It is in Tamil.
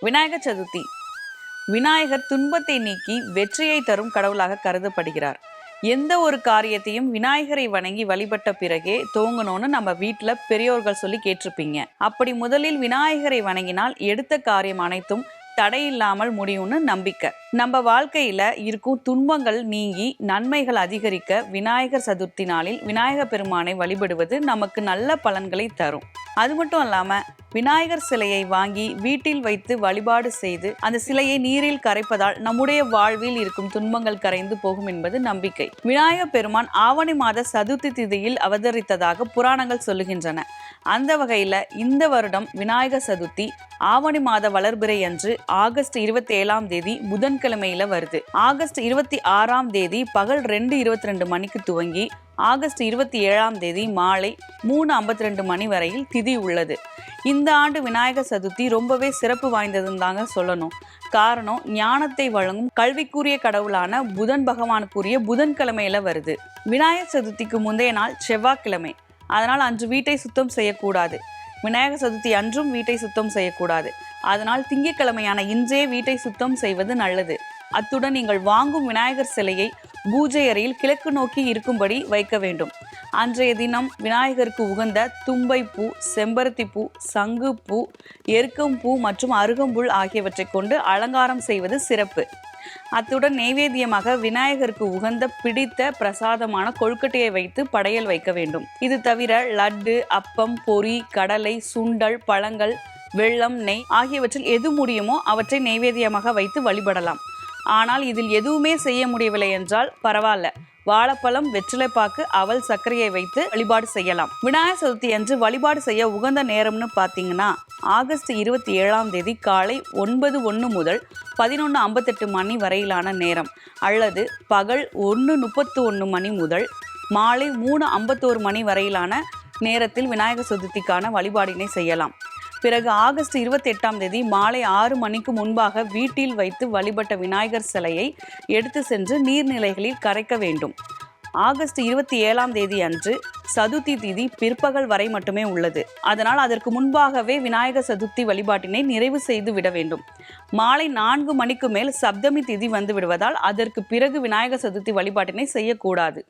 விநாயகர் சதுர்த்தி. விநாயகர் துன்பத்தை நீக்கி வெற்றியை தரும் கடவுளாக கருதப்படுகிறார். எந்த ஒரு காரியத்தையும் விநாயகரை வணங்கி வழிபட்ட பிறகே துவங்கணும்னு நம்ம வீட்டில் பெரியோர்கள் சொல்லி கேட்டிருப்பீங்க. அப்படி முதலில் விநாயகரை வணங்கினால் எடுத்த காரியம் அனைத்தும் தடையில்லாமல் முடியும்னு நம்பிக்கை. நம்ம வாழ்க்கையில இருக்கும் துன்பங்கள் நீங்கி நன்மைகள் அதிகரிக்க விநாயகர் சதுர்த்தி நாளில் விநாயகர் பெருமானை வழிபடுவது நமக்கு நல்ல பலன்களை தரும். அது மட்டும் இல்லாம விநாயகர் சிலையை வாங்கி வீட்டில் வைத்து வழிபாடு செய்து அந்த சிலையை நீரில் கரைப்பதால் நம்முடைய வாழ்வில் இருக்கும் துன்பங்கள் கரைந்து போகும் என்பது நம்பிக்கை. விநாயகர் பெருமான் ஆவணி மாத சதுர்த்தி திதியில் அவதரித்ததாக புராணங்கள் சொல்லுகின்றன. அந்த வகையில இந்த வருடம் விநாயகர் சதுர்த்தி ஆவணி மாத வளர்பிறை அன்று ஆகஸ்ட் 27ஆம் தேதி புதன்கிழமையில வருது. ஆகஸ்ட் 26ஆம் தேதி பகல் 2:22 மணிக்கு துவங்கி ஆகஸ்ட் 27ஆம் தேதி மாலை 3:52 மணி வரையில் திதி உள்ளது. இந்த ஆண்டு விநாயகர் சதுர்த்தி ரொம்பவே சிறப்பு வாய்ந்ததுன்னு தாங்க சொல்லணும். காரணம், ஞானத்தை வழங்கும் கல்விக்குரிய கடவுளான புதன் பகவானுக்குரிய புதன்கிழமையில வருது. விநாயகர் சதுர்த்திக்கு முந்தைய நாள் செவ்வாய்க்கிழமை. அதனால் அன்று வீட்டை சுத்தம் செய்யக்கூடாது. விநாயகர் சதுர்த்தி அன்றும் வீட்டை சுத்தம் செய்யக்கூடாது. அதனால் திங்கட்கிழமையான இன்றே வீட்டை சுத்தம் செய்வது நல்லது. அத்துடன் நீங்கள் வாங்கும் விநாயகர் சிலையை பூஜை அறையில் கிழக்கு நோக்கி இருக்கும்படி வைக்க வேண்டும். அன்றைய தினம் விநாயகருக்கு உகந்த தும்பை பூ, செம்பருத்தி பூ, சங்கு பூ, எருக்கம் பூ மற்றும் அருகம்புல் ஆகியவற்றை கொண்டு அலங்காரம் செய்வது சிறப்பு. அத்துடன் நைவேத்தியமாக விநாயகருக்கு உகந்த பிடித்த பிரசாதமான கொழுக்கட்டையை வைத்து படையல் வைக்க வேண்டும். இது தவிர லட்டு, அப்பம், பொரி, கடலை, சுண்டல், பழங்கள், வெல்லம், நெய் ஆகியவற்றில் எது முடியுமோ அவற்றை நைவேத்தியமாக வைத்து வழிபடலாம். ஆனால் இதில் எதுவுமே செய்ய முடியவில்லை என்றால் பரவாயில்ல, வாழைப்பழம், வெற்றிலைப்பாக்கு, அவல், சர்க்கரையை வைத்து வழிபாடு செய்யலாம். விநாயகர் சதுர்த்தி அன்று வழிபாடு செய்ய உகந்த நேரம்னு பார்த்தீங்கன்னா ஆகஸ்ட் 27ஆம் தேதி காலை 9:01 முதல் 11:58 மணி வரையிலான நேரம், அல்லது பகல் 1:31 மணி முதல் மாலை 3:51 மணி வரையிலான நேரத்தில் விநாயகர் சதுர்த்திக்கான வழிபாடினை செய்யலாம். பிறகு ஆகஸ்ட் 28ஆம் தேதி மாலை 6 மணிக்கு முன்பாக வீட்டில் வைத்து வழிபட்ட விநாயகர் சிலையை எடுத்து சென்று நீர்நிலைகளில் கரைக்க வேண்டும். ஆகஸ்ட் 27ஆம் தேதி அன்று சதுர்த்தி திதி பிற்பகல் வரை மட்டுமே உள்ளது. அதனால் அதற்கு முன்பாகவே விநாயகர் சதுர்த்தி வழிபாட்டினை நிறைவு செய்து விட வேண்டும். மாலை 4 மணிக்கு மேல் சப்தமி திதி வந்து விடுவதால் அதற்கு பிறகு விநாயகர் சதுர்த்தி வழிபாட்டினை செய்யக்கூடாது.